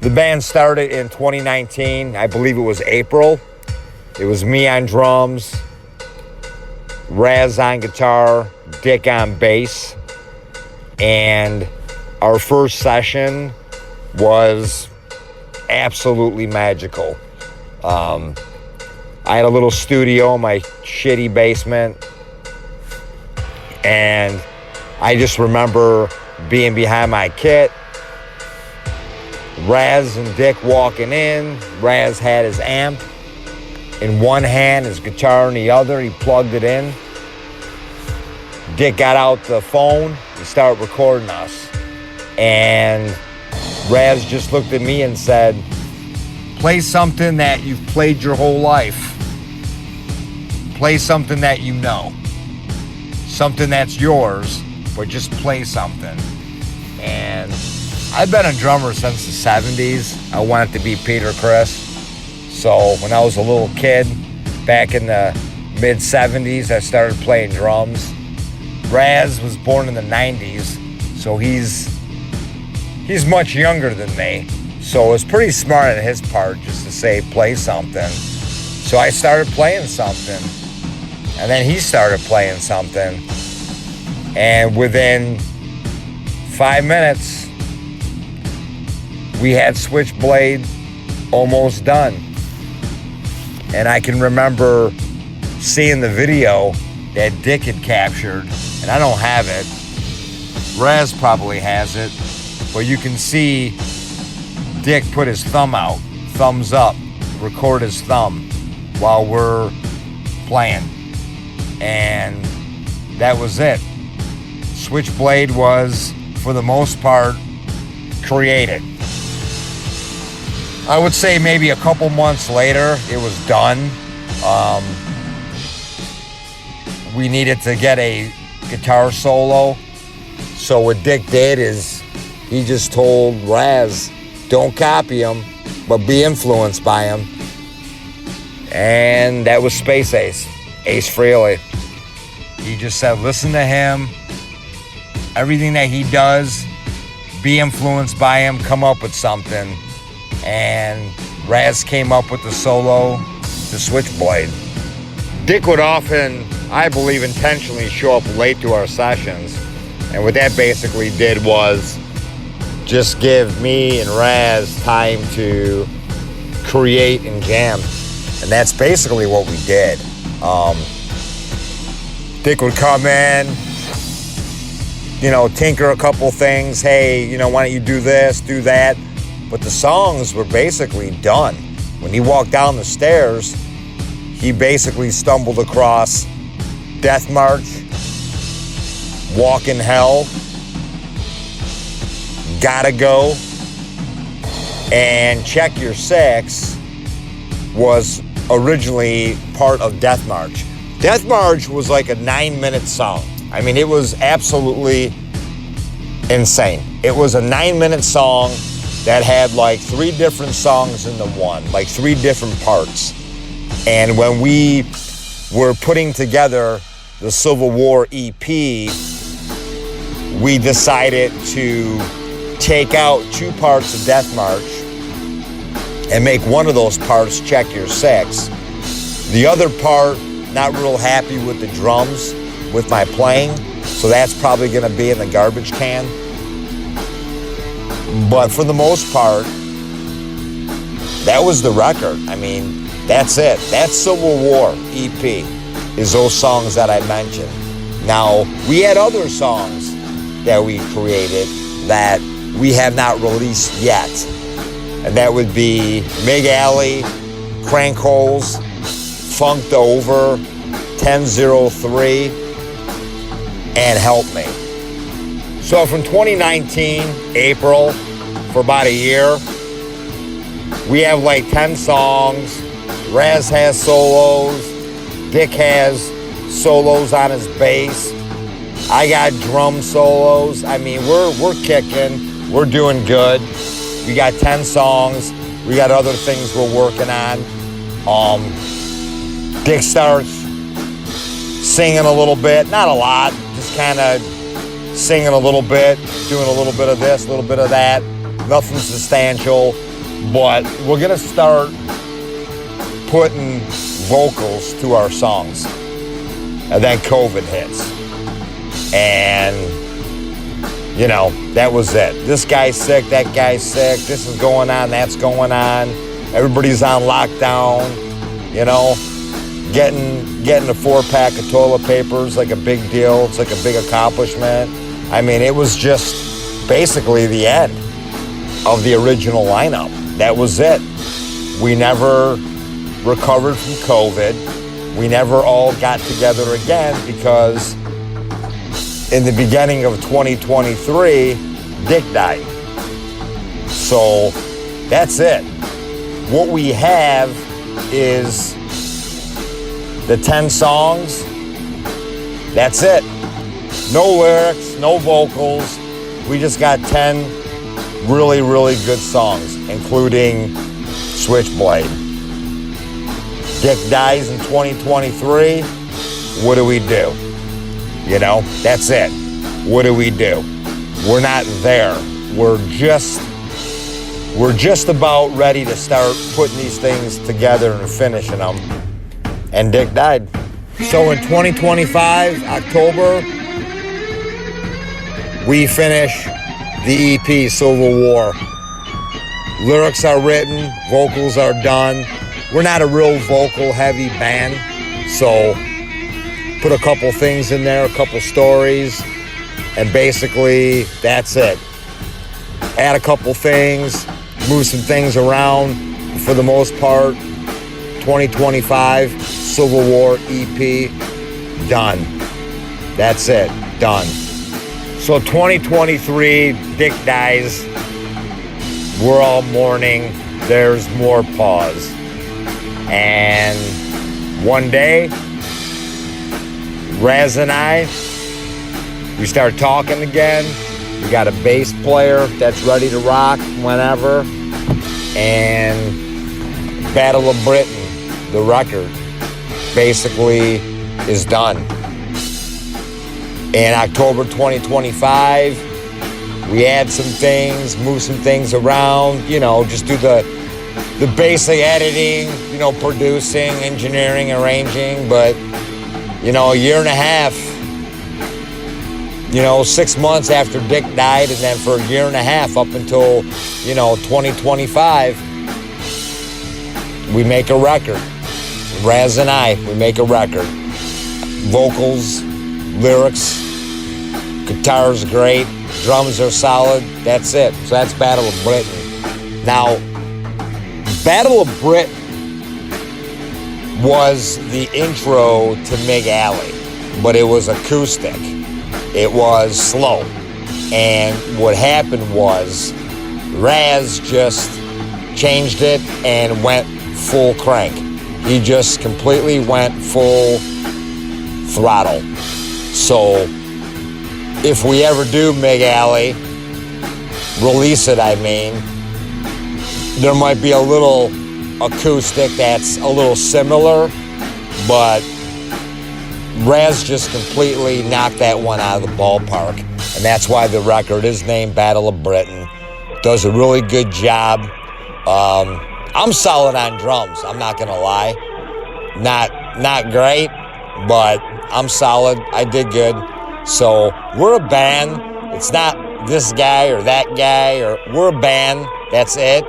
The band started in 2019. I believe it was April. It was me on drums, Razz on guitar, Dick on bass. And our first session was absolutely magical. I had a little studio in my shitty basement, and I just remember being behind my kit, Razz and Dick walking in. Razz had his amp in one hand, his guitar in the other. He plugged it in. Dick got out the phone and started recording us. And Razz just looked at me and said, play something that you've played your whole life. Play something that you know. Something that's yours, but just play something. And I've been a drummer since the 70s. I wanted to be Peter Criss. So when I was a little kid, back in the mid-70s, I started playing drums. Razz was born in the 90s, so he's much younger than me. So it was pretty smart on his part just to say, play something. So I started playing something, and then he started playing something. And within 5 minutes, we had Switchblade almost done. And I can remember seeing the video that Dick had captured, and I don't have it. Razz probably has it, but you can see Dick put his thumb out, thumbs up, record his thumb while we're playing. And that was it. Switchblade was, for the most part, created. I would say maybe a couple months later, it was done. We needed to get a guitar solo. So what Dick did is he just told Razz, don't copy him, but be influenced by him. And that was Space Ace, Ace Frehley. He just said, listen to him. Everything that he does, be influenced by him, come up with something. And Razz came up with the solo, the Switchblade. Dick would often, I believe, intentionally show up late to our sessions. And what that basically did was just give me and Razz time to create and jam. And that's basically what we did. Dick would come in, tinker a couple things. Hey, why don't you do this, do that? But the songs were basically done. When he walked down the stairs, he basically stumbled across Death March, Walk in Hell, Gotta Go, and Check Your Six was originally part of Death March. Death March was like a 9-minute song. I mean, it was absolutely insane. It was a 9-minute song that had like 3 different songs into one, like 3 different parts. And when we were putting together the Civil War EP, we decided to take out 2 parts of Death March and make one of those parts Check Your Six. The other part, not real happy with the drums, with my playing, so that's probably gonna be in the garbage can. But for the most part, that was the record. I mean, that's it. That Civil War EP is those songs that I mentioned. Now, we had other songs that we created that we have not released yet. And that would be Mig Alley, Krank Holes, Funked Over, 1003, and Help Me. So from 2019, April, for about a year, we have like 10 songs. Razz has solos. Dick has solos on his bass. I got drum solos. I mean, we're kicking. We're doing good. We got 10 songs. We got other things we're working on. Dick starts singing a little bit, not a lot, just kind of singing a little bit, doing a little bit of this, a little bit of that. Nothing substantial. But we're gonna start putting vocals to our songs. And then COVID hits. And, you know, that was it. This guy's sick, that guy's sick, this is going on, that's going on. Everybody's on lockdown, you know. Getting a 4-pack of toilet paper is like a big deal. It's like a big accomplishment. I mean, it was just basically the end of the original lineup. That was it. We never recovered from COVID. We never all got together again because in the beginning of 2023, Dick died. So that's it. What we have is the 10 songs. That's it. No lyrics, no vocals. We just got 10 really, really good songs, including Switchblade. Dick dies in 2023. What do we do? You know, that's it. What do we do? We're not there. We're just about ready to start putting these things together and finishing them. And Dick died. So in 2025, October, we finish the EP, Civil War. Lyrics are written, vocals are done. We're not a real vocal-heavy band, so put a couple things in there, a couple stories, and basically that's it. Add a couple things, move some things around. For the most part, 2025 Civil War EP, done. That's it, done. So 2023, Dick dies. We're all mourning. There's more pause. And one day, Razz and I, we start talking again. We got a bass player that's ready to rock whenever. And Battle of Britain, the record, basically is done. In October 2025, we add some things, move some things around, you know, just do the basic editing, you know, producing, engineering, arranging. But, you know, a year and a half, you know, 6 months after Dick died, and then for a year and a half up until, you know, 2025, we make a record. Razz and I, we make a record. Vocals, lyrics, guitar's great, drums are solid, that's it. So that's Battle of Britain. Now, Battle of Britain was the intro to Mig Alley, but it was acoustic. It was slow. And what happened was Razz just changed it and went full crank. He just completely went full throttle. So if we ever do Mig Alley, release it, I mean, there might be a little acoustic that's a little similar, but Razz just completely knocked that one out of the ballpark. And that's why the record is named Battle of Britain. Does a really good job. I'm solid on drums, I'm not gonna lie. Not great, but I'm solid. I did good. So we're a band. It's not this guy or that guy, or we're a band. That's it.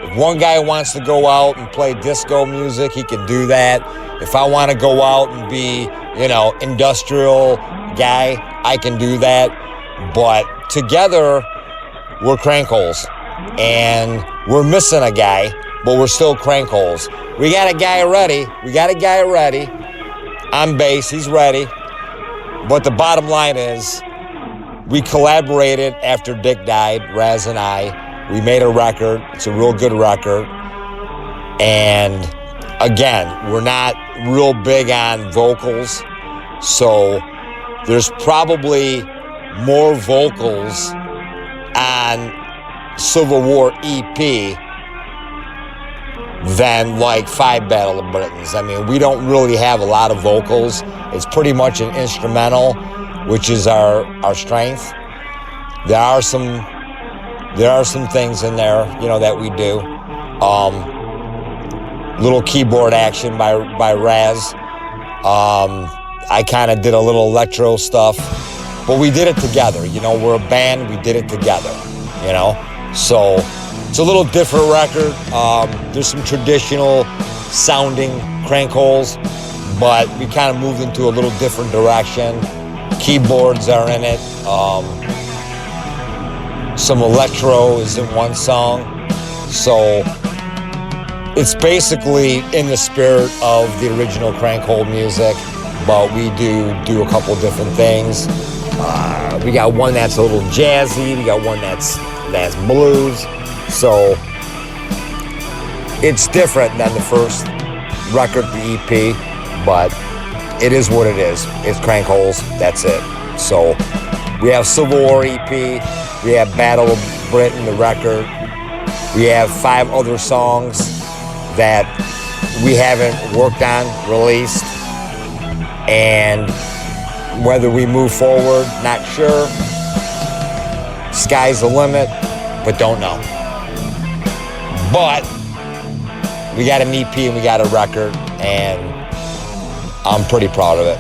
If one guy wants to go out and play disco music, he can do that. If I want to go out and be, you know, industrial guy, I can do that. But together, we're Krank Holes. And we're missing a guy, but we're still Krank Holes. We got a guy ready. On bass, he's ready. But the bottom line is, we collaborated after Dick died, Razz and I. We made a record. It's a real good record. And again, we're not real big on vocals. So there's probably more vocals on Civil War EP than like 5 Battle of Britons. I mean, we don't really have a lot of vocals. It's pretty much an instrumental, which is our strength. There are some things in there, you know, that we do. Little keyboard action by Razz. I kind of did a little electro stuff, but we did it together. You know, we're a band, we did it together, you know? So it's a little different record. There's some traditional sounding Krank Holes, but we kind of moved into a little different direction. Keyboards are in it. Some electro is in one song. So it's basically in the spirit of the original Krank Hole music, but we do a couple different things. We got one that's a little jazzy. We got one that's blues. So it's different than the first record, the EP, but it is what it is. It's Krank Holes. That's it. So we have Civil War EP. We have Battle of Britain, the record. We have 5 other songs that we haven't worked on, released. And whether we move forward, not sure. Sky's the limit, but don't know. But we got an EP and we got a record, and I'm pretty proud of it.